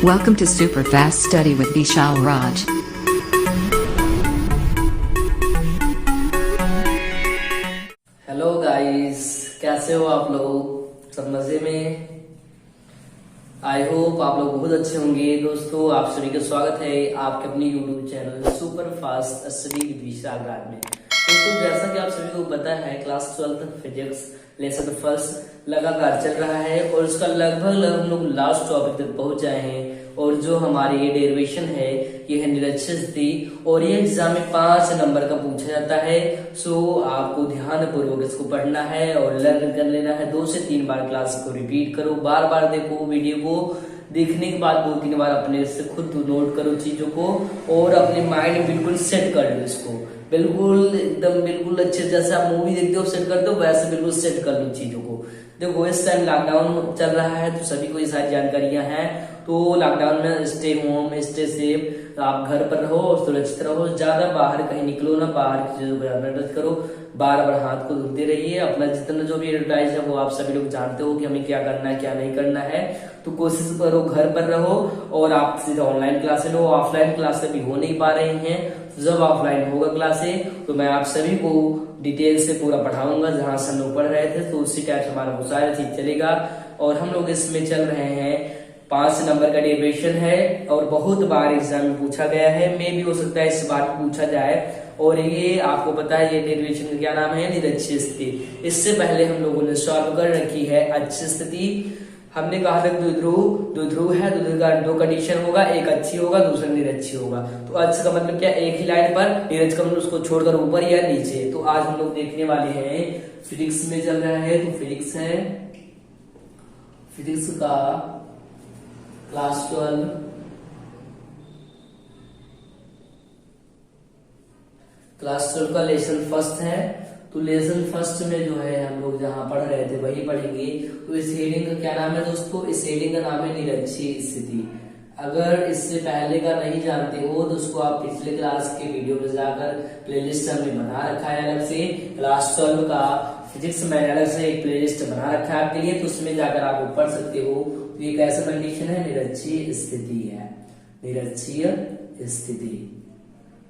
Welcome to Super Fast Study with Vishal Raj. Hello guys, कैसे हो आप लोग? सब मजे में? आई होप आप लोग बहुत अच्छे होंगे। दोस्तों, आप सभी का स्वागत है आपके अपने YouTube channel super fast study with Vishal Raj में। दोस्तों, जैसा कि आप सभी को पता है, क्लास 12 फिजिक्स लेसन फर्स्ट लगातार चल रहा है और उसका लगभग हम लोग लास्ट टॉपिक तक पहुंच जाए हैं। और जो हमारी ये डेरिवेशन है, ये है निरक्षर स्थिति और ये एग्जाम में 5 नंबर का पूछा जाता है। सो आपको ध्यान पूर्वक इसको पढ़ना है और लर्न कर लेना है। 2 से 3 बार क्लास को रिपीट करो, बार बार देखो वीडियो को। देखने के बाद 2-3 बार अपने से खुद नोट करो चीजों को और अपने माइंड में बिल्कुल सेट कर लो इसको। बिल्कुल एकदम बिल्कुल अच्छे, जैसे आप मूवी देखते हो सेट करते हो, वैसे बिल्कुल सेट कर लो चीजों को। देखो, इस टाइम लॉकडाउन चल रहा है तो सभी को ये सारी जानकारियां हैं। तो लॉकडाउन में स्टे होम, स्टे सेफ, आप घर पर रहो और सुरक्षित रहो। ज्यादा बाहर कहीं निकलो ना, बाहर की चीजों को ज्यादा टच करो। बार बार हाथ को धोते रहिए। अपना जितना जो भी एडवर्टाइज है वो आप सभी लोग जानते हो कि हमें क्या करना है क्या नहीं करना है। तो कोशिश करो घर पर रहो और आप सीधा ऑनलाइन क्लासेस लो। ऑफलाइन क्लासेस भी हो नहीं पा रही हैं। जब ऑफलाइन होगा क्लासेस तो मैं आप सभी को डिटेल से पूरा पढ़ाऊंगा। जहां से हम लोग पढ़ रहे थे तो उसी टाइप से हमारा वो सारा चीज चलेगा। और हम लोग इसमें चल रहे हैं 5 नंबर का डेरिवेशन है और बहुत बार एग्जाम में पूछा गया है। मे भी हो सकता है इस बार पूछा जाए। और ये आपको पता है, ये डेरिवेशन का क्या नाम है? निरक्षीय स्थिति। इससे पहले हम लोगों ने सॉल्व कर रखी है अच्छी स्थिति। हमने कहा था द्विध्रुव है, द्विध्रुव का 2 कंडीशन होगा, एक अच्छी होगा दूसरा निरक्षी होगा। तो अच्छ का मतलब क्या? एक ही लाइन पर, निरक्ष का मतलब उसको छोड़कर ऊपर या नीचे। तो आज हम लोग देखने वाले हैं, फिजिक्स में चल रहा है तो फिजिक्स है, फिजिक्स का क्लास 12 का लेसन फर्स्ट है। तो लेसन फर्स्ट में जो है हम लोग जहां पढ़ रहे थे वही पढ़ेंगे। तो इस हेडिंग का क्या नाम है दोस्तों? इस हेडिंग का नाम है निरक्षीय स्थिति। अगर इससे पहले का नहीं जानते हो तो उसको आप पिछले क्लास के वीडियो में जाकर प्लेलिस्ट हमने बना रखा है अलग से। क्लास 12 का फिजिक्स में अलग से एक प्लेलिस्ट बना रखा है आपके लिए, तो उसमें जाकर आप पढ़ सकते हो। तो ये कैसा कंडीशन है? निरक्षीय स्थिति है, निरक्षीय स्थिति।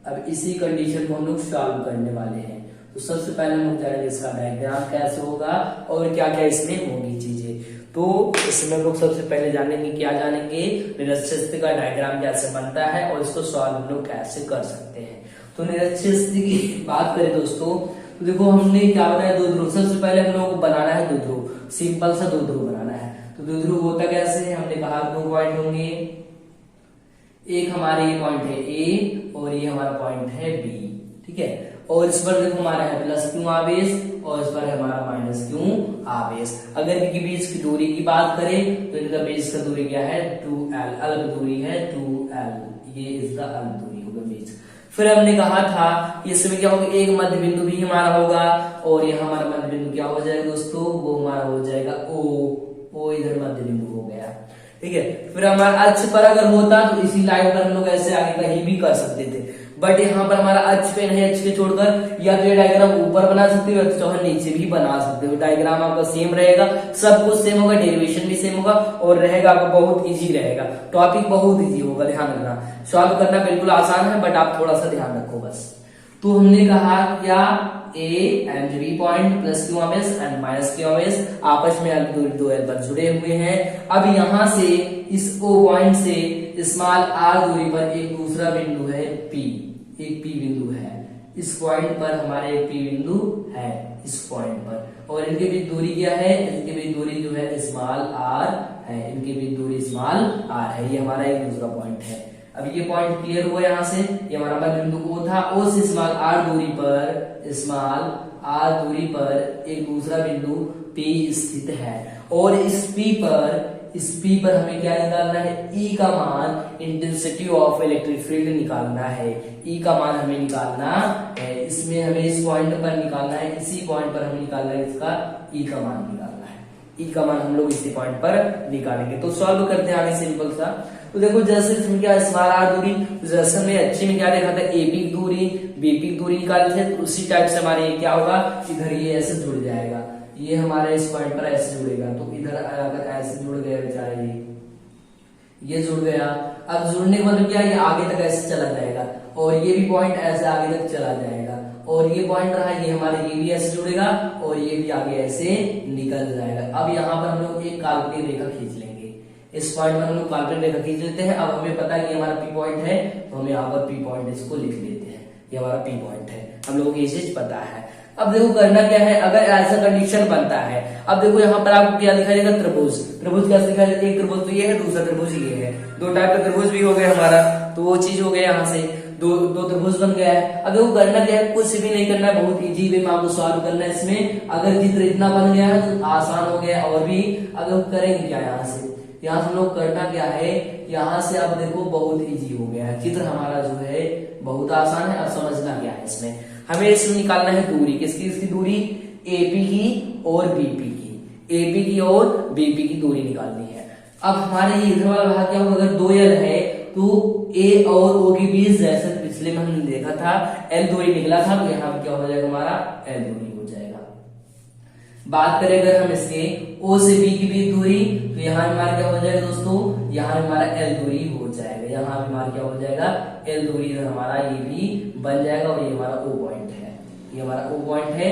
अब इसी कंडीशन को हम लोग सॉल्व करने वाले हैं। तो सबसे पहले हम लोग जानेंगे इसका डायग्राम कैसे होगा और क्या क्या इसमें होगी चीजें। तो इसमें हम लोग सबसे पहले जानेंगे, क्या जानेंगे? निरक्षीय स्थिति का डायग्राम कैसे बनता है और इसको सॉल्व हम लोग कैसे कर सकते हैं। तो निरक्षीय स्थिति की बात करें दोस्तों, तो देखो हमने क्या बनाया? 2 ध्रुव। सबसे पहले हम लोग को बनाना है 2 ध्रुव, सिंपल सा 2 ध्रुव बनाना है। तो 2 ध्रुव होता कैसे है? हमने कहा 2 पॉइंट होंगे। एक हमारे ये पॉइंट है ए और ये हमारा पॉइंट है बी, ठीक है। और इस पर देखो हमारा है प्लस क्यू आवेश और इस पर है हमारा माइनस क्यू आवेश। अगर इनके बीच की दूरी की बात करें तो इनका बीच का दूरी क्या है? 2l, अलग दूरी है 2l। ये इसका अलग दूरी होगा बीच। फिर हमने कहा था इसमें क्या होगा? एक मध्य बिंदु भी हमारा होगा और यहाँ हमारा मध्य बिंदु क्या हो जाएगा दोस्तों? वो हमारा हो जाएगा ओ इधर मध्य बिंदु हो गया, ठीक है। फिर हमारा अक्ष पर अगर होता तो इसी लाइन पर हम लोग ऐसे आगे कहीं भी कर सकते थे, बट यहाँ पर हमारा अक्ष पे नहीं। अक्ष के छोड़कर या तो ये डायग्राम ऊपर बना सकते हो या तो नीचे भी बना सकते हो। डायग्राम आपका सेम रहेगा, सब कुछ सेम होगा, डेरिवेशन भी सेम होगा और रहेगा आपका बहुत इजी रहेगा। टॉपिक बहुत इजी होगा, ध्यान रखना। सॉल्व करना बिल्कुल आसान है, बट आप थोड़ा सा ध्यान रखो बस। तो हमने कहा क्या? A and B point plus Q आवेश एंड माइनस क्यू आवेश आपस में दूरी 2l पर जुड़े हुए हैं। अब यहां से इस O पॉइंट से स्मॉल r दूरी पर एक दूसरा बिंदु है P, एक P बिंदु है। इस पॉइंट पर हमारे एक P बिंदु है, इस पॉइंट पर। और इनके बीच दूरी क्या है? इनके बीच दूरी जो है स्मॉल r है, इनके बीच दूरी स्मॉल r है। ये हमारा एक दूसरा पॉइंट है। अब ये पॉइंट क्लियर हुआ यहाँ से। ये हमारा मध्य बिंदु O था। O से स्मॉल r दूरी पर एक दूसरा बिंदु P स्थित है। और इस P पर हमें क्या निकालना है? E का मान, इंटेंसिटी ऑफ इलेक्ट्रिक फील्ड निकालना है। E का मान हमें निकालना है। इसमें हमें इस पॉइंट पर निकालना है, इसी पॉइंट पर हमें निकालना है इसका E का मान निकालना है। E का मान हम लोग इसी पॉइंट पर निकालेंगे। तो सॉल्व करते हैं आगे सिंपल सा। तो देखो जैसे इसमें क्या स्मॉल r दूरी, जैसे हमने अच्छे में क्या देखा था? एपी की दूरी बीपी की दूरी निकाले थे, तो उसी टाइप से हमारे ये क्या होगा? इधर ये ऐसे जुड़ जाएगा, ये हमारे इस पॉइंट पर ऐसे जुड़ेगा। तो इधर अगर ऐसे जुड़ गया बेचारे ये जुड़ गया। अब जुड़ने का मतलब क्या है, ये आगे तक ऐसे चला जाएगा और ये भी पॉइंट ऐसे आगे तक चला जाएगा और ये पॉइंट रहा, ये हमारे ये भी ऐसे जुड़ेगा और ये भी आगे ऐसे निकल जाएगा। अब यहाँ पर हम लोग एक काल्पनिक रेखा खींच लेंगे, इस पॉइंट पर हम लोग काल्पनिक रेखा खींच लेते हैं। अब हमें पता है कि हमारा पी पॉइंट है, तो हम यहाँ पर पी पॉइंट इसको लिख लेते हैं, ये हमारा पी पॉइंट है, हम लोगों को ये चीज पता है। अब देखो करना क्या है, अगर ऐसा कंडीशन बनता है, अब देखो यहाँ पर आपको क्या दिखाई देगा, त्रिभुज। त्रिभुज कैसे दिखाई देगा, एक त्रिभुज तो ये है, दूसरा त्रिभुज ये है, दो टाइप का त्रिभुज भी हो गया हमारा, तो वो चीज हो गया यहाँ से, दो त्रिभुज बन गया है। अब देखो करना क्या है, कुछ भी नहीं करना है, बहुत इजी वे में आपको सॉल्व करना है इसमें। अगर चित्र इतना बन गया है तो आसान हो गया, और भी अगर करेंगे क्या यहाँ से हम लोग करना क्या है, यहाँ से आप देखो बहुत इजी हो गया है, चित्र हमारा जो है बहुत आसान है। अब समझना क्या है इसमें, हमें इसमें निकालना है दूरी, किसकी इसकी दूरी, एपी की और बीपी की, एपी की और बीपी की दूरी निकालनी है। अब हमारे ये इधर वाला भाग क्या होगा, अगर 2l है तो ए और ओ के बीच, जैसे पिछले में हमने देखा था एल दूरी निकला था, तो यहाँ क्या हो जाएगा हमारा एल दूरी हो जाएगा। बात करें अगर हम इसके ओ से बी की बीच दूरी, तो यहाँ हमारा क्या हो जाएगा दोस्तों, यहाँ हमारा एल दूरी हो जाएगा, यहाँ हमारा क्या हो जाएगा एल दूरी, इधर हमारा ये भी बन जाएगा और ये हमारा ओ पॉइंट है, ये हमारा ओ पॉइंट है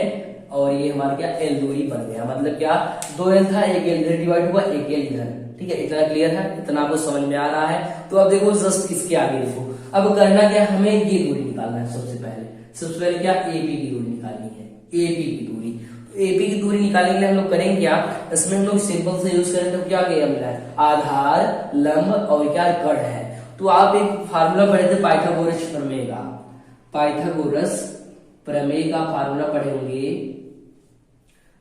और ये हमारा क्या एल दूरी बन गया। मतलब क्या 2l था, एक एल इधर डिवाइड हुआ, एक एल इधर, ठीक है, इतना क्लियर है, इतना आपको समझ में आ रहा है। तो अब देखो जस्ट इसके आगे देखो, अब करना क्या, हमें ये दूरी निकालना है। सबसे पहले क्या, एपी की दूरी निकालनी है, एपी की दूरी। एपी की दूरी निकालने के लिए हम लोग करेंगे क्या, इसमें हम लोग सिंपल से यूज करें तो क्या क्या मिला है, आधार, लंब और क्या गढ़ है। तो आप एक फार्मूला पढ़े थे पाइथागोरस प्रमेय का, पाइथागोरस प्रमेय का फार्मूला पढ़े होंगे।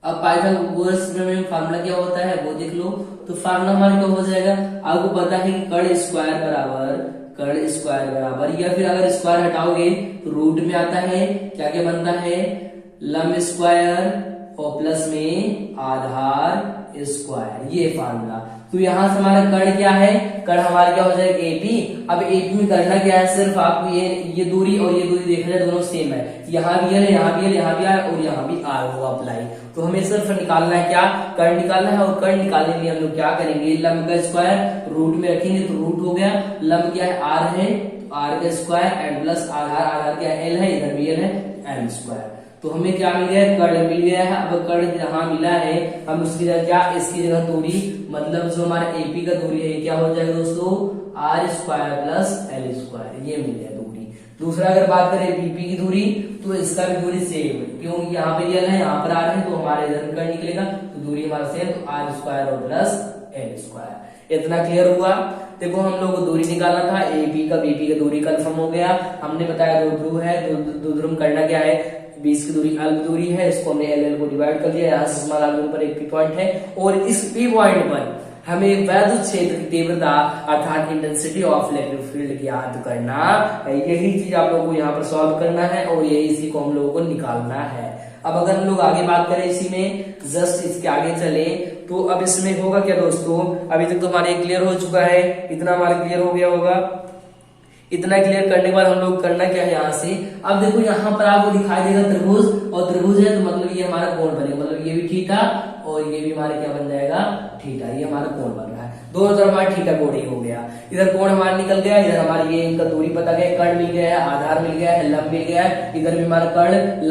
अब पाइथागोरस प्रमेय में फार्मूला क्या होता है वो देख लो। तो फार्मूला हमारा क्या हो जाएगा, आपको पता है कि कर्ण स्क्वायर बराबर, या फिर अगर स्क्वायर हटाओगे तो रूट में आता है, क्या क्या बनता है, लंब स्क्वायर और प्लस में आधार स्क्वायर, ये फार्मूला। तो यहां से हमारा कर्ण क्या है, कर्ण हमारा क्या हो जाएगा एपी। अब एपी में करना क्या है, सिर्फ आपको ये दूरी और ये दूरी देखा जाए दोनों सेम है, यहाँ भी है, यहाँ भी है, यहाँ भी आर और यहाँ भी आर होगा अप्लाई। तो हमें सिर्फ निकालना है क्या, कर्ण निकालना है, और कर्ण निकालने के लिए हम लोग क्या करेंगे, लंब का स्क्वायर रूट में रखेंगे तो रूट हो गया, लंब क्या है आर है, आर का स्क्वायर एंड प्लस आधार क्या एल है, इधर भी एल है, एल स्क्वायर। तो हमें क्या मिल गया, कर्ण मिल गया है। अब कर्ण जहां मिला है हम उसकी जगह क्या, इसकी जगह दूरी, मतलब जो हमारा एपी का दूरी है क्या हो जाएगा दोस्तों, R square plus L square, ये मिल गया दूरी। दूसरा अगर बात करें बीपी की दूरी, तो इसका भी दूरी सेम है, क्योंकि यहाँ पे एल है, यहाँ पर आर है, तो हमारे इधर कर्ण निकलेगा, तो दूरी हमारा सेम, तो आर स्क्वायर और प्लस एल स्क्वायर। इतना क्लियर हुआ। देखो हम लोग को दूरी निकालना था, एपी का बीपी का दूरी कंफर्म हो गया। हमने बताया दो ध्रुव है, दो ध्रुव करना क्या है, 20 की दूरी अल्प दूरी है, इसको हमने एल को डिवाइड कर दिया, यहाँ से हमारा पर एक पी पॉइंट है, और इस पी पॉइंट पर हमें वैद्युत क्षेत्र की तीव्रता अर्थात इंटेंसिटी ऑफ इलेक्ट्रिक फील्ड ज्ञात करना है। यही चीज आप लोगों को यहाँ पर सॉल्व करना है और यही इसी को हम लोगों को निकालना है। अब अगर हम लोग आगे बात करें इसी में, जस्ट इसके आगे चले, तो अब इसमें होगा क्या दोस्तों, अभी तक तो हमारे क्लियर हो चुका है, इतना हमारा क्लियर हो गया होगा। इतना क्लियर करने के बाद हम लोग करना क्या है यहाँ से, अब देखो यहाँ पर आपको दिखाई देगा त्रिभुज, और त्रिभुज है तो मतलब ये हमारा कोण बनेगा, मतलब ये भी थीटा और ये भी हमारा क्या बन जाएगा थीटा, ये हमारा कोण बन रहा है, दोनों तरफ हमारा थीटा कोण ही हो गया। इधर कोण हमारा निकल गया, इधर हमारी ये इनका दूरी पता गया, कर्ण मिल गया है, आधार मिल गया है, लंब मिल गया है, इधर भी हमारा कर्ण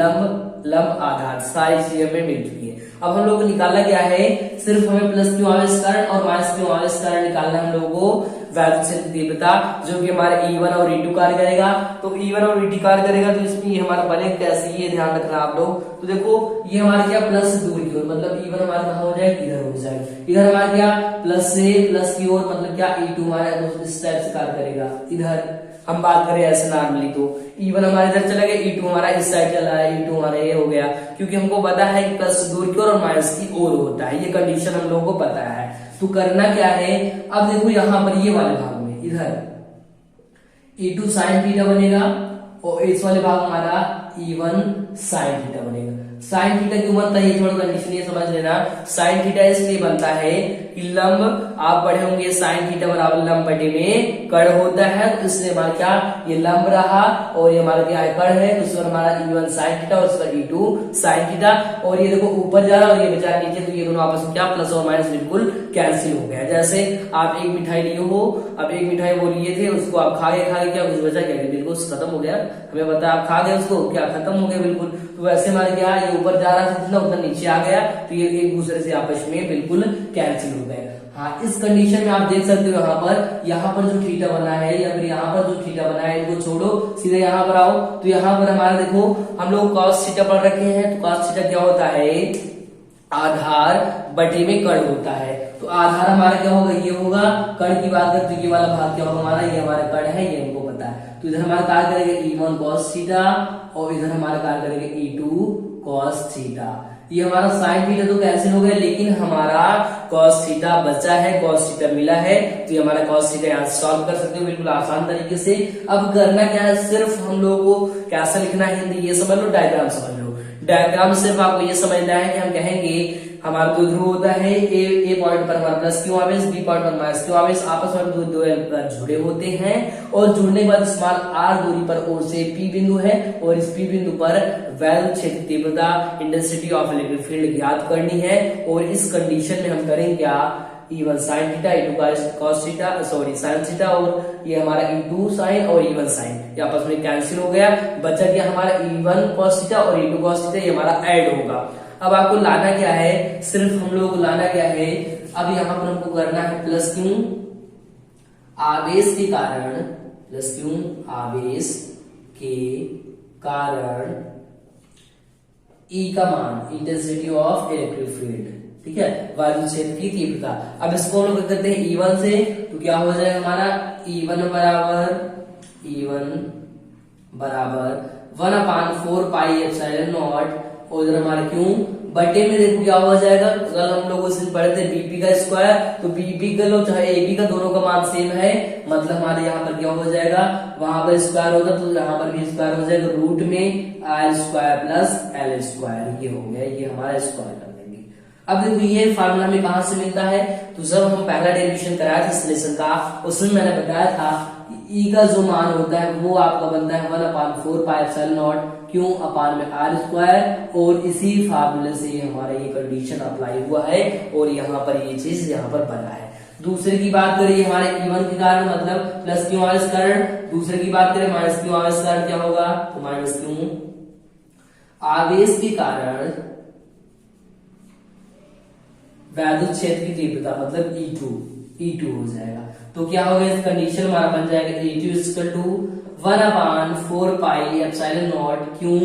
लंब आधार सारी चीजें हमें मिल चुकी है। अब हम लोग को निकालना क्या है, सिर्फ हमें प्लस क्यू आवेश कारण और माइनस क्यू आवेश कारण निकालना है हम लोगों को वैद्युत क्षेत्र तीव्रता, जो कि हमारे E1 और E2 कार्य करेगा। तो E1 और E2 कार्य करेगा तो इसमें ये हमारा बने कैसे, ये ध्यान रखना आप लोग। तो देखो ये हमारा क्या प्लस दूर की ओर, मतलब E1 हमारा कहाँ हो जाएगा, इधर हो जाएगा, इधर हमारा क्या प्लस से प्लस की ओर, मतलब क्या E2 हमारा इस टाइप से कार्य करेगा। इधर हम बात करें ऐसे नॉर्मली तो E1 हमारे इधर चला गया, E2 हमारा इस साइड चला है, E2 हमारा ये हो गया, क्योंकि हमको पता है कि प्लस दूर की ओर और माइनस की ओर होता है, ये कंडीशन हम लोगों को पता है। तो करना क्या है, अब देखो यहाँ पर ये वाले भाग में इधर E2 साइन थीटा बनेगा और इस वाले भाग हमारा E1 साइन थीटा बनेगा। साइन थीटा क्यों बनता है, ये थोड़ा कंडीशन ये समझ लेना। साइन थीटा इसलिए बनता है कि लंब आप पढ़े होंगे साइन थीटा बराबर लंब बटे में कर्ण होता है, तो इसलिए हमारा क्या ये लंब रहा और ये हमारा क्या है कर्ण है, तो इस पर हमारा E1 साइन थीटा और इस पर E2 साइन थीटा, और ये देखो ऊपर जा रहा है और ये बचा नीचे, तो ये दोनों आपस में क्या प्लस और माइनस बिल्कुल कैंसिल हो गया। जैसे आप एक मिठाई लिए हो, अब एक मिठाई वो लिए थे, उसको आप खा गए क्या कुछ बचा क्या, बिल्कुल खत्म हो गया, हमें पता आप खा गए उसको क्या खत्म हो गया बिल्कुल। तो वैसे हमारे क्या ये ऊपर जा रहा था जितना उतना नीचे आ गया, तो ये एक दूसरे से आपस में बिल्कुल कैंसिल हो गए। हाँ, इस कंडीशन में आप देख सकते हो यहाँ पर जो थीटा बना है या फिर यहाँ पर जो थीटा बना है इनको छोड़ो, सीधे यहाँ पर आओ, तो यहाँ पर हमारा देखो हम लोग cos थीटा पढ़ रखे हैं, तो cos थीटा क्या होता है आधार बटे में कर्ण होता है। तो आधार हमारा क्या होगा, ये होगा, कर्ण की बात करें तो ये वाला भाग क्या होगा हमारा, ये हमारा कर्ण है, ये हमको पता है। तो इधर हमारा कार्य करेंगे E1 cos थीटा और इधर हमारा कार्य करेंगे E2 cos थीटा। ये हमारा साइन थीटा तो कैंसिल हो गया, लेकिन हमारा cos थीटा बचा है, cos थीटा मिला है, तो ये हमारा cos थीटा यहाँ सॉल्व कर सकते हो बिल्कुल आसान तरीके से। अब करना क्या है, सिर्फ हम लोगों को कैसे लिखना है हिंदी ये समझ लो, डायग्राम समझ लो। डायग्राम सिर्फ आपको ये समझना है कि हम कहेंगे हमारा दो ध्रुव होता है, ए पॉइंट पर हमारा प्लस क्यू आवेश, बी पॉइंट पर माइनस क्यू आवेश, आपस में दो जुड़े होते हैं, और जुड़ने के बाद स्मॉल आर दूरी पर ओ से पी बिंदु है, और इस पी बिंदु पर वैद्युत क्षेत्र तीव्रता इंटेंसिटी ऑफ इलेक्ट्रिक फील्ड ज्ञात करनी है। और इस कंडीशन में हम करेंगे क्या, E1 sine theta, E2 cos theta, sorry sine theta, और ये हमारा E2 साइन और E1 साइन ये आपस में कैंसिल हो गया, बचा गया हमारा E1 cos थीटा और E2 cos थीटा, ये हमारा ऐड होगा। अब आपको लाना क्या है, सिर्फ हम लोग को लाना क्या है, अब यहाँ पर हमको करना है प्लस क्यू आवेश के कारण, प्लस क्यू आवेश के कारण E का मान इंटेंसिटी ऑफ इलेक्ट्रिक फील्ड, ठीक है, वायु क्षेत्र की तीव्रता। अब इसको हम लोग करते हैं E1 से, तो क्या हो जाएगा हमारा E1 बराबर 1/4 पाई एप्सिलॉन नॉट, और इधर हमारा क्यों बटे में देखो क्या हो जाएगा, कल हम लोग उस दिन पढ़े थे बीपी का स्क्वायर, तो बीपी का लो चाहे एबी का दोनों का मान सेम है, मतलब हमारे यहाँ पर क्या हो जाएगा, वहां पर स्क्वायर होगा तो यहाँ पर भी स्क्वायर हो जाएगा, रूट में R square plus L square, ये हो गया, ये हमारा स्क्वायर कर देंगे। अब देखो ये फार्मूला हमें कहाँ से मिलता है, तो जब हम पहला डेरिवेशन कराया था इस लेसन का, उसमें मैंने बताया था E का जो मान होता है वो आपका बनता है 1/4 पाई एप्सिलॉन नॉट क्यों अपान में आर स्क्वायर, और इसी फार्मूले से हमारा ये कंडीशन अप्लाई हुआ है और यहाँ पर ये चीज यहाँ पर बना है। दूसरे की बात करें हमारे E1 के कारण मतलब प्लस क्यू आवेश कारण, दूसरे की बात करें माइनस क्यू आवेश कारण क्या होगा, तो माइनस क्यू आवेश के कारण वैद्युत क्षेत्र की तीव्रता मतलब E2 हो जाएगा। तो क्या होगा इस कंडीशन हमारा बन जाएगा E2 equal to 1/4 pi epsilon not Q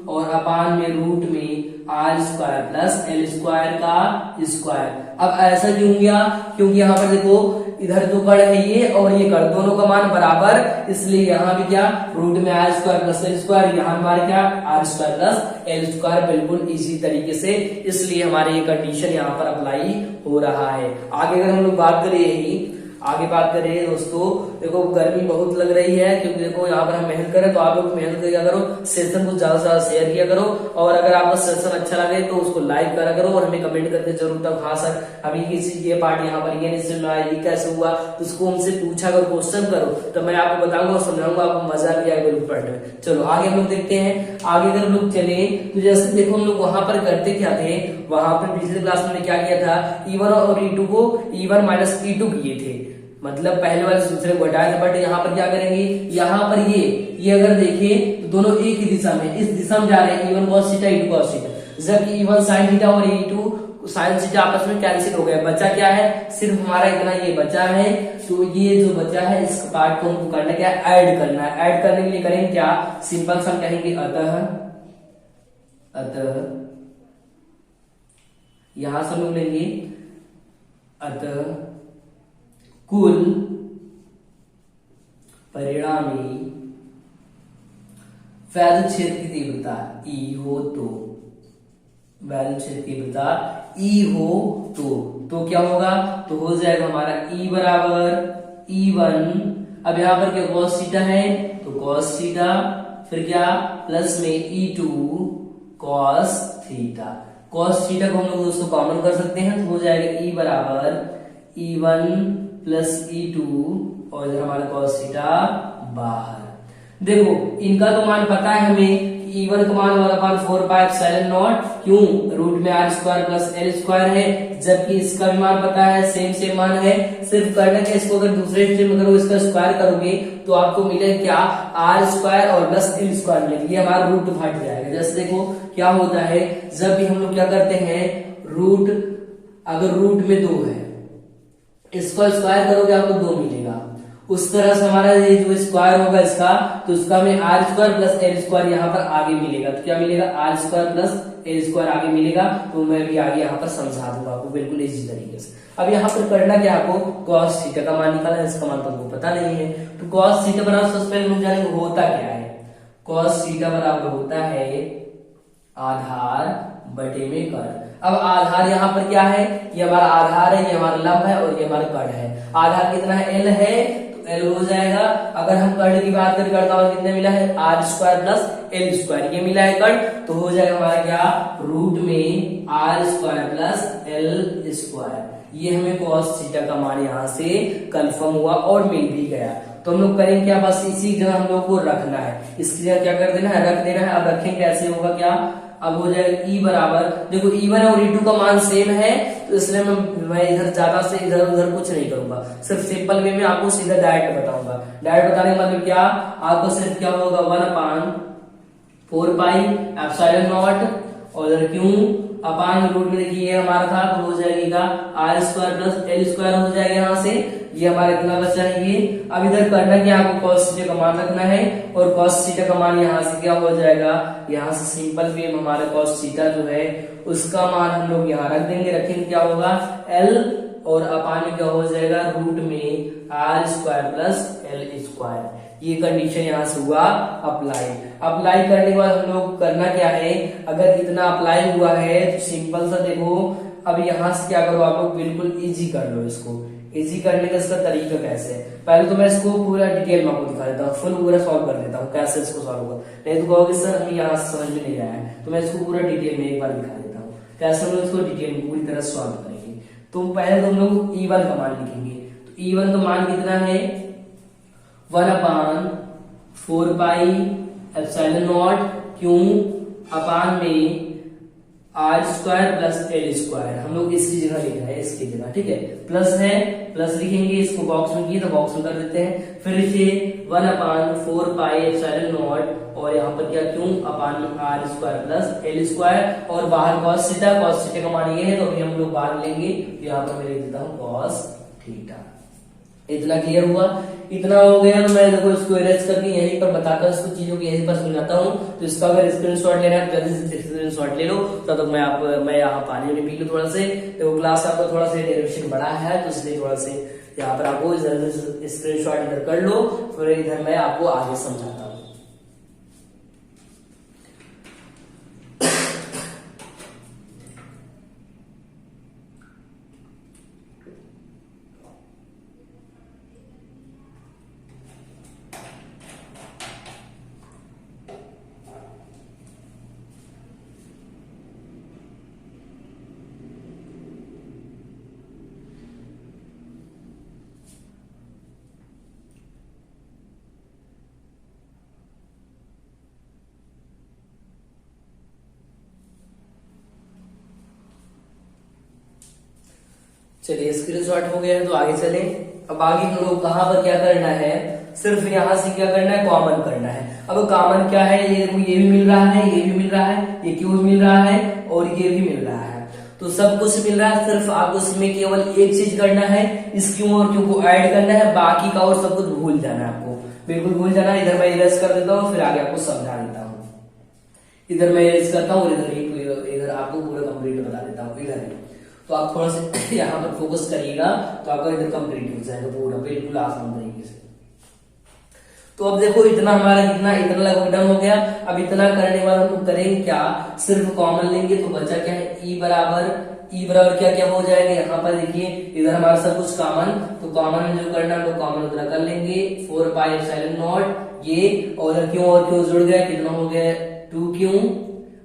और अपान में रूट में R square plus L square का स्क्वायर। अब ऐसा क्यों गया, क्योंकि यहाँ पर देखो इधर तो कर्ण है ये और ये कर्ण दोनों का मान बराबर, इसलिए यहाँ भी क्या रूट में R square plus L square, यहाँ हमारे क्या R square plus L square, बिल्कुल इसी तरीके से, इसलिए हमारे ये कंडीशन यहाँ पर अप्लाई हो रहा है। आगे अगर हम लोग बात करें यही आगे बात करें दोस्तों, देखो गर्मी बहुत लग रही है क्योंकि देखो यहाँ पर हम मेहनत करें, तो आप लोग मेहनत किया करो, सेशन को ज्यादा से ज्यादा शेयर किया करो, और अगर आपका सेशन अच्छा लगे तो उसको लाइक करा करो और हमें कमेंट करके जरूर तक हाँ सर अभी किसी ये पार्ट यहाँ पर ये नहीं सुन रहा है, ये कैसे हुआ, तो उसको हमसे पूछा करो, क्वेश्चन करो, तो मैं आपको बताऊंगा और समझाऊंगा, आपको मजा भी आएगा बिल्कुल पढ़ने में। चलो आगे हम लोग देखते हैं। आगे अगर हम लोग चले तो जैसे देखो हम लोग वहां पर करते क्या थे, वहां पर पिछले क्लास में क्या किया था, E1 और E2 को E1 माइनस E2 किए थे, मतलब पहले वाले दूसरे को हटाए थे, बट यहाँ पर क्या करेंगे, यहाँ पर ये अगर देखें तो दोनों एक ही दिशा में इस दिशा में जा रहे हैं, E1 cos theta E2 cos theta, जबकि E1 sin थीटा और E2 sin थीटा आपस में कैंसिल हो गया, बचा क्या है, सिर्फ हमारा इतना ये बचा है। तो ये जो बचा है इस पार्ट को हमको करना क्या है, ऐड करना है। ऐड करने के लिए करेंगे क्या, सिंपल सा कहेंगे अतः यहां से हम लोग लेंगे अतः कुल परिणामी वैद्युत क्षेत्र की तीव्रता E हो तो, वैद्युत क्षेत्र की तीव्रता E हो तो क्या होगा, तो हो जाएगा हमारा E बराबर E1, अब यहां पर क्या cos थीटा है तो cos थीटा, फिर क्या प्लस में E2 cos theta. Cos theta को हम लोग दोस्तों कॉमन कर सकते हैं, तो हो जाएगा ई बराबर E1 प्लस E2 और इधर हमारा कॉस थीटा बाहर। देखो इनका तो मान पता है हमें, E1 का मान 1/4πε0, क्यों, रूट में R square plus L square है, जबकि इसका भी मान पता है, सेम मान है। सिर्फ करना क्या, इसको अगर दूसरे स्टेप में करोगे, इसका स्क्वायर करोगे तो आपको मिलेगा क्या, आर स्क्वायर और प्लस एल स्क्वायर मिलेगा, ये हमारा रूट हट जाएगा। जैसे देखो क्या होता है, जब भी हम लोग क्या करते हैं, रूट अगर रूट में 2 है, इसका स्क्वायर करोगे आपको 2 मिलेगा, उस तरह से हमारा ये जो स्क्वायर होगा इसका, तो उसका में R square plus L square यहाँ पर आगे मिलेगा, तो क्या मिलेगा, R square plus L square आगे मिलेगा। तो मैं भी आगे यहाँ पर समझा दूंगा आपको बिल्कुल इजी तरीके से। अब यहाँ पर करना क्या, आपको कॉस थीटा का मान निकालना है, इसका मान तो आपको पता नहीं है, तो कॉस थीटा बराबर सबसे पहले हम जानेंगे होता क्या है। कॉस थीटा बराबर होता है आधार बटे में कर्ण। अब आधार यहाँ पर क्या है, ये हमारा आधार है, ये हमारा लंब है और ये हमारा कर्ण है। आधार कितना है, एल है, तो एल हो जाएगा। अगर हम कर्ण की बात करें, कर्ण का मान कितने मिला है, R square plus L square, ये मिला है कर्ण, तो हो जाएगा हमारा क्या, रूट में R square plus L square. ये हमें कॉस थीटा का मान यहाँ से कंफर्म हुआ और मिल भी गया। तो हम लोग करेंगे क्या, बस इसी जगह हम लोग को रखना है, इसकी जगह क्या कर देना है, रख देना है। अब रखेंगे कैसे, होगा क्या, अब हो जाएगा ई बराबर, देखो E1 और E2 का मान सेम है, तो इसलिए मैं इधर ज्यादा से इधर उधर कुछ नहीं करूंगा, सिर्फ सिंपल वे में आपको सीधा डायरेक्ट बताऊंगा। डायरेक्ट बताने का मतलब क्या, आपको सिर्फ क्या होगा, 1/4πε0 और इधर क्यों अपान रूट में, देखिए ये हमारा था, तो हो जाएगा R square plus L square हो जाएगा यहाँ से, ये हमारा इतना बचा है ये। अब इधर करना क्या, आपको कॉस थीटा का मान रखना है, और कॉस थीटा का मान यहाँ से क्या हो जाएगा, यहाँ से सिंपल वे में हमारा कॉस थीटा जो है उसका मान हम लोग यहाँ रख देंगे। रखेंगे क्या होगा, एल और अपान में क्या हो जाएगा, रूट में R square plus L square. ये कंडीशन यहाँ से हुआ अप्लाई। अप्लाई करने के बाद हम लोग करना क्या है, अगर इतना अप्लाई हुआ है तो सिंपल सा देखो, अब यहाँ से क्या करो, आप लोग बिल्कुल इजी कर लो इसको। इजी करने का इसका तरीका कैसे है, पहले तो मैं इसको पूरा डिटेल में आपको दिखा देता हूँ, फुल पूरा सॉल्व कर देता हूँ कैसे इसको सॉल्व होगा। नहीं तो कहोगे सर हमें यहाँ से समझ में नहीं आया है, तो मैं इसको पूरा डिटेल में एक बार दिखा देता हूँ कैसे हम लोग इसको डिटेल में पूरी तरह सॉल्व करेंगे। तो पहले तो हम लोग E1 का मान लिखेंगे, तो E1 का मान कितना है, 1/4πε0, क्यों, अपान में R square plus L square, हम लोग इसकी जगह लिख रहे हैं, इसकी जगह, ठीक है, प्लस है, प्लस लिखेंगे, इसको बॉक्स में किए तो बॉक्स में कर देते हैं। फिर इसे 1/4πε0 और यहाँ पर क्या, क्यों, अपान R square plus L square, और बाहर कॉस थीटा, कॉस थीटा का मान ये है, तो अभी हम लोग बाहर लेंगे, यहाँ पर मैं लिख देता हूँ कॉस थीटा। इतना क्लियर हुआ, इतना हो गया, तो मैं देखो इसको इरेज करके यहीं पर बताता हूँ, इसको चीजों को यहीं पर समझाता हूँ। तो इसका अगर स्क्रीनशॉट लेना है तो जल्दी से स्क्रीनशॉट ले लो, तब तक मैं यहाँ पानी में पी लूँ थोड़ा से। तो क्लास आपका थोड़ा सा डेरिवेशन बड़ा है, तो इसलिए थोड़ा से यहाँ पर आपको स्क्रीनशॉट इधर कर लो, फिर इधर मैं आपको आगे समझाता हूँ। चलिए स्क्रीनशॉट हो गया है, तो आगे चलें। अब आगे हम लोग कहाँ पर क्या करना है, सिर्फ यहाँ से क्या करना है, कॉमन करना है। अब कॉमन क्या है, ये भी मिल रहा है, ये भी मिल रहा है, ये क्यों मिल रहा है और ये भी मिल रहा है, तो सब कुछ मिल रहा है। सिर्फ आपको इसमें केवल एक चीज करना है, इस क्यों और क्यों को ऐड करना है, बाकी का और सब कुछ भूल जाना है, आपको बिल्कुल भूल जाना है। इधर मैं इरेज कर देता हूँ, फिर आगे आपको समझा देता हूँ। इधर मैं इरेज करता हूँ और इधर आपको पूरा कंप्लीट बता देता हूँ। इधर तो आप थोड़ा सा यहाँ पर फोकस करिएगा, तो आपका इधर कंप्लीट हो जाएगा पूरा बिल्कुल आसान तरीके से। तो अब देखो इतना हमारा इतना लगभग डन हो गया। अब इतना करने के बाद हम लोग करेंगे क्या, सिर्फ कॉमन लेंगे, तो बचा क्या है, ई बराबर क्या क्या हो जाएगा, यहाँ पर देखिए इधर हमारा सब कुछ कॉमन, तो कॉमन जो करना है तो कॉमन उतना कर लेंगे, 4πε0 ये, और क्यों जुड़ गया, कितना हो गया, 2 क्यों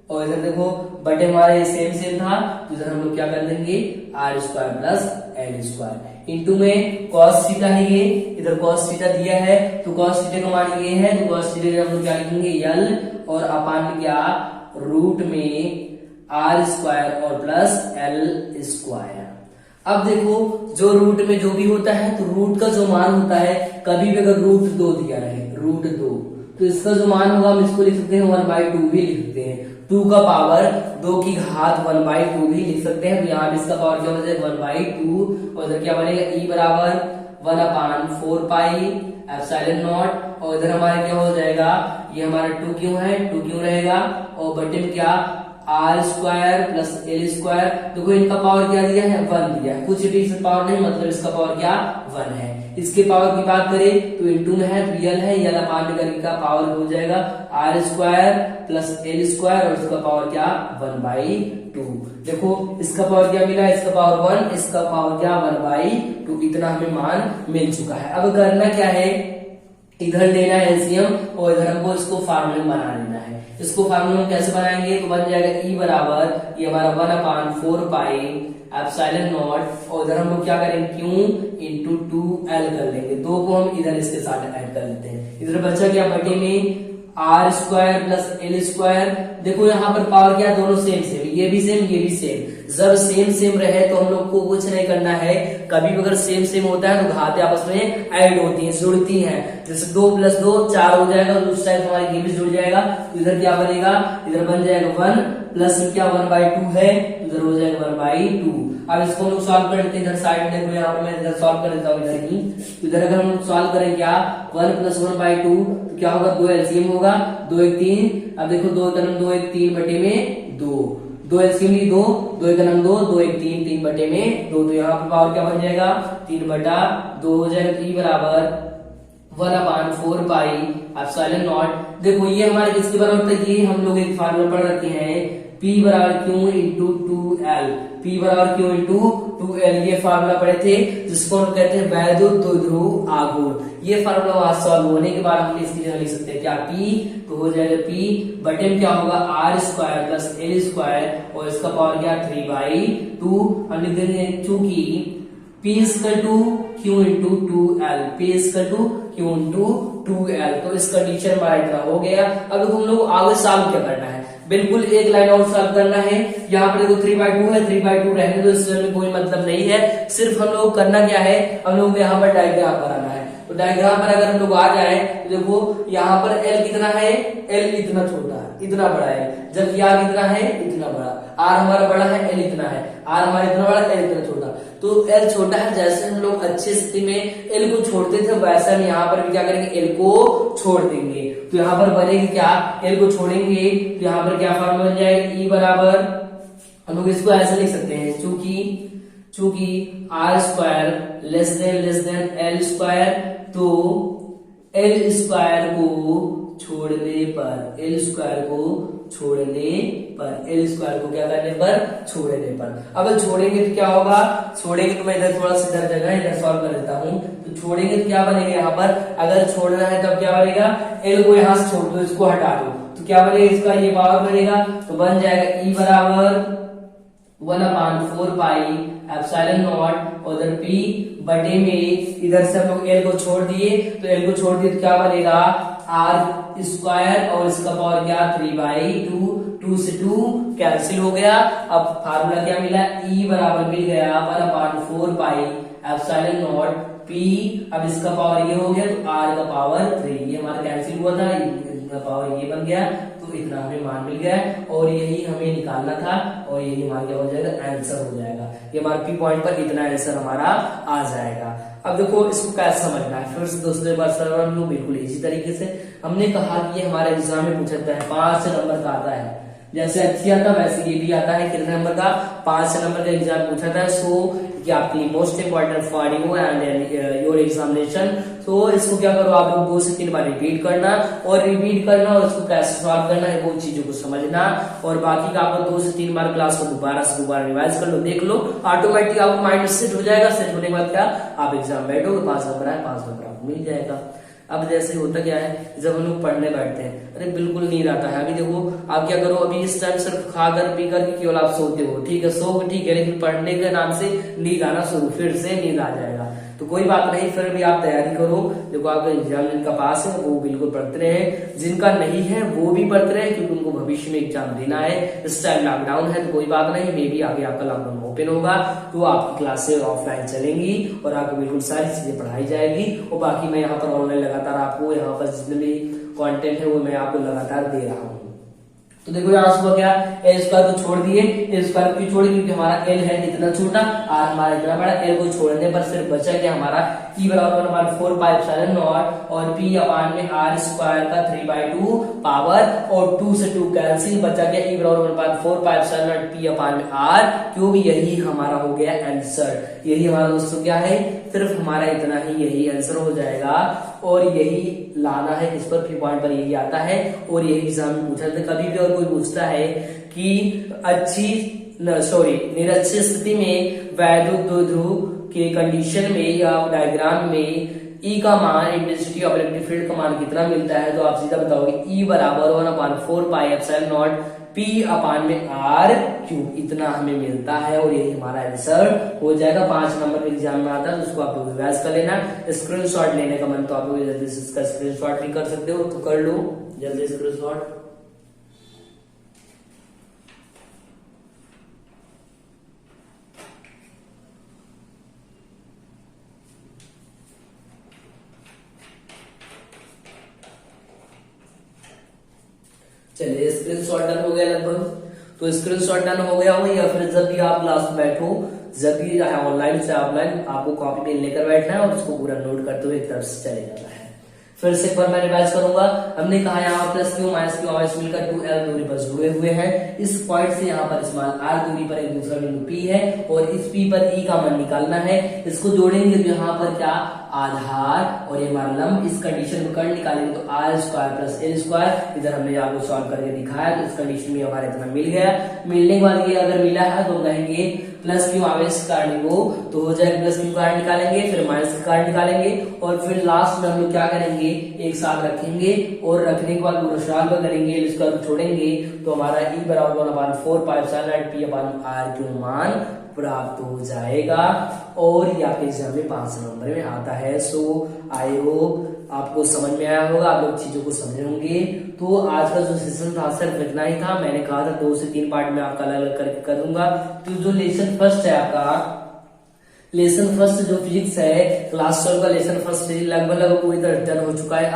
और इधर देखो बटे हमारे सेम था, तो इधर हम लोग क्या कर देंगे R square plus L square into में कॉस थीटा है, ये इधर कॉस थीटा दिया है तो कॉस थीटा का मान ये है, तो कॉस थीटा हम लोग क्या लिखेंगे यल और अपान क्या रूट में आर स्क्वायर और प्लस एल स्क्वायर। अब देखो जो रूट में जो भी होता है तो रूट का जो मान होता है, कभी भी अगर रूट 2 दिया रहे रूट 2, तो इसका जो मान होगा हम इसको लिख सकते हैं 1/2 भी लिख सकते हैं, 2 का पावर 2 की घात 1/2 भी लिख सकते हैं। तो यहाँ पे इसका पावर क्या हो जाएगा 1/2 और इधर क्या बनेगा ई बराबर 1/4 पाई एप्सिलॉन नॉट और इधर हमारा क्या हो जाएगा, ये हमारा 2 क्यों है 2 क्यों रहेगा और बटे में क्या R square plus L square. देखो इनका पावर क्या दिया है 1 दिया है, कुछ भी इसका पावर नहीं, मतलब इसका पावर क्या 1 है। इसके पावर की बात करें तो इंटू में है तो यल है, यल अपान करके का पावर हो जाएगा R square plus L square और इसका पावर क्या 1/2। देखो इसका पावर क्या मिला, इसका पावर 1, इसका पावर क्या 1/2, इतना हमें मान मिल चुका है। अब करना क्या है, इधर लेना है एलसीएम और इधर हमको इसको फार्मूला बना लेना है। इसको फार्मूला में कैसे बनाएंगे, तो बन जाएगा ई बराबर ये हमारा 1/4 पाई एप्सिलॉन नॉट और इधर हम लोग क्या करेंगे क्यू इंटू 2l कर लेंगे, 2 को हम इधर इसके साथ ऐड कर लेते हैं। इधर बचा क्या बटे में R square plus L square. देखो यहाँ पर पावर क्या दोनों सेम, ये भी सेम ये भी सेम। जब सेम रहे तो हम लोग को कुछ नहीं करना है, कभी भी अगर सेम होता है तो घातें आपस में ऐड होती हैं जुड़ती हैं, जैसे 2 + 2 4 हो जाएगा और उस टाइम हमारा ये भी जुड़ जाएगा। तो इधर क्या बनेगा, इधर बन जाएगा 1 प्लस क्या 1/2 है, इधर हो जाएगा 1/2। अब इसको हम लोग सॉल्व कर लेते हैं, इधर साइड देखो यहाँ पर मैं इधर सॉल्व कर देता हूँ इधर ही। इधर अगर हम लोग सॉल्व करें क्या 1 + 1/2 तो क्या होगा 2 एलसीएम होगा 2 1 3। अब देखो 2 × 2 1 3 बटे में 2 एलसीएम ली 2 2 × 2 2 1 3 3 बटे में 2। तो यहाँ पर पावर क्या बन जाएगा 3/2 हो जाएगा। ई बराबर 1/4 पाई एप्सिलॉन नॉट। देखो ये हमारे किसके बराबर था, ये हम लोग एक फार्मूला पढ़ रखे हैं P बराबर Q इंटू 2L, P बराबर Q इंटू 2L, ये फार्मूला पढ़े थे जिसको हम कहते हैं वैद्युत द्विध्रुव आघूर्ण। ये फार्मूला वहां सॉल्व होने के बाद हम इसकी जगह लिख सकते हैं क्या P, तो हो जाएगा P बटे में क्या होगा R square plus L square और इसका पावर क्या 3/2। हम लिख देंगे चूंकि P = Q into 2L, P = Q into 2L, तो इस कंडीशन हमारा इतना हो गया। अब हम लोग आगे सॉल्व क्या करना है, बिल्कुल एक लाइन और सॉल्व करना है। यहाँ पर देखो 3/2 है, 3/2 रहने दो, इसमें कोई मतलब नहीं है। सिर्फ हम लोग करना क्या है, हम लोग यहाँ पर डायग्राम बनाना है। तो डायग्राम पर अगर हम लोग आ जाए तो देखो यहाँ पर L कितना है, L इतना छोटा है इतना बड़ा है, जबकि R कितना है इतना बड़ा, R हमारा बड़ा है L इतना है, R हमारा इतना बड़ा L इतना छोटा। तो L छोटा है, जैसे हम लोग अच्छी स्थिति में L को छोड़ते थे वैसे हम यहाँ पर भी क्या करेंगे L को छोड़ देंगे। तो यहाँ पर बनेगी क्या, L को छोड़ेंगे तो यहाँ पर क्या फॉर्मूला बन जाएगा ई बराबर, हम लोग इसको ऐसे लिख सकते हैं चूंकि R square less than L square, तो एल स्क्वायर को छोड़ने पर एल स्क्वायर को क्या करने पर छोड़ने पर। अब छोड़ेंगे तो क्या होगा, छोड़ेंगे तो मैं इधर थोड़ा सा इधर जगह इधर सॉल्व कर देता हूँ। तो छोड़ेंगे तो क्या बनेगा, यहाँ पर अगर छोड़ना है तब क्या बनेगा, एल को यहाँ से छोड़ दो, इसको हटा दो तो क्या बनेगा, इसका ये पावर बनेगा। तो बन जाएगा ई बराबर 1/4 पाई एप्सिलॉन नॉट और इधर P बटे में इधर से हम लोग L को छोड़ दिए, तो L को छोड़ दिए तो क्या बनेगा R स्क्वायर और इसका पावर क्या 3/2, 2 से 2 कैंसिल हो गया। अब फार्मूला क्या मिला, E बराबर मिल गया 1/4 पाई एप्सिलॉन नॉट P। अब इसका पावर ये हो गया तो R का पावर 3, ये हमारा कैंसिल हुआ था, इसका पावर ये बन गया, तो इतना हमें मान मिल गया और यही हमें निकालना था और यही हमारा क्या हो जाएगा आंसर हो जाएगा। ये हमारा P पॉइंट पर इतना आंसर हमारा आ जाएगा। अब देखो इसको कैसे समझना है, फिर से दोस्तों बार हम लोग बिल्कुल इसी तरीके से हमने कहा कि ये हमारे एग्जाम में पूछा जाता है 5 नंबर का आता है, जैसे अच्छी आता वैसे ये भी आता है। कितने नंबर का 5 नंबर का एग्जाम पूछा था। सो कि आपके लिए most important for you and your examination. तो इसको क्या करो, आप लोग 2 से 3 बार रिपीट करना और इसको कैसे सॉल्व करना है वो चीजों को समझना, और बाकी का आपको 2 से 3 बार क्लास को दोबारा रिवाइज कर लो, देख लो, ऑटोमेटिक आपको माइंड सेट हो जाएगा। सेट होने के बाद क्या आप एग्जाम बैठोगे, 5 नंबर आए 5 नंबर आपको मिल जाएगा। अब जैसे होता क्या है, जब हम लोग पढ़ने बैठते हैं, अरे बिल्कुल नींद आता है। अभी देखो आप क्या करो, अभी इस टाइम सिर्फ खाकर पी कर केवल आप सोते हो, ठीक है, सो ठीक है, लेकिन पढ़ने के नाम से नींद आना शुरू, फिर से नींद आ जाएगा। तो कोई बात नहीं, फिर भी आप तैयारी करो। देखो आपका एग्जाम जिनका पास है वो बिल्कुल पढ़ते रहे, जिनका नहीं है वो भी पढ़ते रहे, क्योंकि उनको भविष्य में एग्जाम देना है। इस टाइम लॉकडाउन है तो कोई बात नहीं, मे भी आगे आपका लॉकडाउन ओपन होगा तो आपकी क्लासेस ऑफलाइन चलेंगी और आपको बिल्कुल सारी चीजें पढ़ाई जाएगी। और बाकी मैं यहाँ पर ऑनलाइन लगातार आपको यहाँ पर जितने भी कंटेंट है वो मैं आपको लगातार दे रहा हूँ। तो देखो यहाँ से हुआ क्या, एल स्क्वायर को छोड़ दिए, एल स्क्वायर क्यों छोड़ी, क्योंकि हमारा एल है इतना छोटा और हमारा इतना बड़ा, एल को छोड़ने पर सिर्फ बचा क्या हमारा ई बराबर 1/4 पाई एप्सिलॉन नॉट और पी अपान में आर स्क्वायर का 3/2 पावर और 2 से 2 कैंसिल, बचा गया ई बराबर 1/4 पाई एप्सिलॉन नॉट पी अपान में आर क्यूब। यही हमारा हो गया आंसर। यही हमारा दोस्तों क्या है, सिर्फ हमारा इतना ही, यही आंसर हो जाएगा। और यही लाना है, इस पर 3 पॉइंट पर यही आता है। और यही एग्जाम में पूछा था, कभी भी और कोई पूछता है कि निरक्षीय स्थिति में वैद्युत द्विध्रुव के कंडीशन में या डायग्राम में ई का मान, इंटेंसिटी ऑफ इलेक्ट्रिक फील्ड का मान कितना मिलता है, तो आप सीधा बताओगे ई बराबर 1/4 पाई एप्सिलॉन नॉट पी अपान में आर क्यूब, इतना हमें मिलता है। और यही हमारा आंसर हो जाएगा। 5 नंबर के एग्जाम में आता है तो उसको आप लोग रिवाइज कर लेना। स्क्रीनशॉट लेने का मन तो आप लोग जल्दी से इसका स्क्रीनशॉट भी कर सकते हो, तो कर लो जल्दी स्क्रीनशॉट। चलिए स्क्रीनशॉट डन हो गया लगभग। तो स्क्रीनशॉट डन हो गया हो, या फिर जब भी आप क्लास में बैठो, जब भी ऑनलाइन से ऑफलाइन, आपको कॉपी पेन लेकर बैठना है और उसको पूरा नोट करते हुए एक तरफ से चले जाना है। फिर से एक बार मैं रिवाइज करूंगा। हमने कहा यहाँ प्लस क्यू माइनस क्यू आवेश मिलकर 2l दूरी पर जुड़े हुए हैं। इस पॉइंट से यहाँ पर स्मॉल r दूरी पर एक दूसरा बिंदु P है और इस P पर E का मान निकालना है। इसको जोड़ेंगे तो यहाँ पर क्या आधार और ये हमारा लंब, इस कंडीशन को कर निकालेंगे तो r square plus l square, इधर हमने आपको सॉल्व करके दिखाया तो इस कंडीशन में हमारा इतना मिल गया। मिलने के बाद ये अगर मिला है तो कहेंगे प्लस क्यू आवेश कारण वो तो हो जाएगा, प्लस क्यू कारण निकालेंगे, फिर माइनस कारण निकालेंगे और फिर लास्ट में हम लोग क्या करेंगे, एक साथ रखेंगे और रखने के बाद पूरा सॉल्व करेंगे, इसका छोड़ेंगे तो हमारा ई बराबर 1/4 पाई एप्सिलॉन नॉट पी अपान आर क्यू मान प्राप्त हो जाएगा। और ये आपके एग्जाम में 5 नंबर में आता है। सो आई होप आपको समझ में आया होगा, आप लोग चीजों को समझे होंगे। तो आज का जो सेशन था सिर्फ इतना ही था। मैंने कहा था 2 से 3 पार्ट में आपका अलग अलग करके कर दूंगा। तो जो लेसन फर्स्ट है आपका, लेसन फर्स्ट जो फिजिक्स है क्लास 12 का लेसन फर्स्ट लगभग पूरी तरह डन हो चुका है।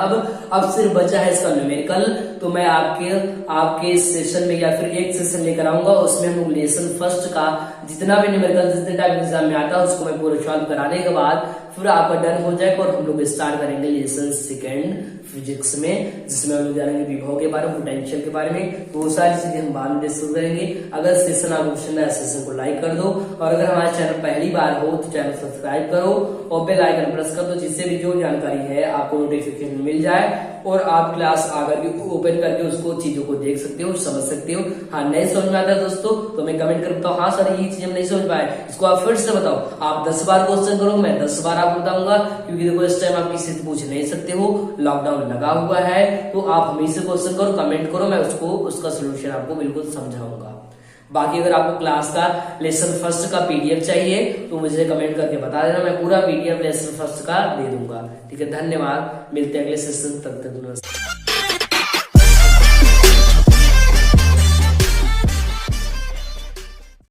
अब सिर्फ बचा है इसका न्यूमेरिकल। तो मैं आपके सेशन में या फिर एक सेशन लेकर आऊंगा, उसमें हम लोग लेसन फर्स्ट का जितना भी न्यूमेरिकल जितने टाइप एग्जाम में आता है उसको मैं पूरा सॉल्व कराने के बाद फिर आपका डन हो जाएगा और हम लोग स्टार्ट करेंगे लेसन सेकेंड फिजिक्स में, जिसमें हम लोग जानेंगे विभव के बारे में, पोटेंशियल के बारे में। तो वो सारी चीजें हम बाद में डिस्कस करेंगे। अगर सेशन आपको पसंद है सेशन को लाइक कर दो और अगर हमारे चैनल पहली बार हो तो चैनल सब्सक्राइब करो और बेल आइकन प्रेस कर दो, जिससे भी जो जानकारी है आपको नोटिफिकेशन मिल जाए और आप क्लास आकर के ओपन करके उसको चीजों को देख सकते हो, समझ सकते हो। हाँ नहीं समझ में आता है दोस्तों तो मैं कमेंट कर बताओ, हाँ सर ये चीज हम नहीं समझ पाए, इसको आप फिर से बताओ। आप 10 बार क्वेश्चन करो, मैं 10 बार आपको बताऊंगा, क्योंकि देखो इस टाइम आप किसी से पूछ नहीं सकते हो, लॉकडाउन लगा हुआ है। तो आप हमें से क्वेश्चन करो, कमेंट करो, मैं उसका सोल्यूशन आपको बिल्कुल समझाऊंगा। बाकी अगर आपको क्लास का लेसन फर्स्ट का पीडीएफ चाहिए तो मुझे कमेंट करके बता देना, मैं पूरा पीडीएफ लेसन फर्स्ट का दे दूंगा। ठीक है, धन्यवाद, मिलते हैं अगले सेशन, तब तक नमस्कार।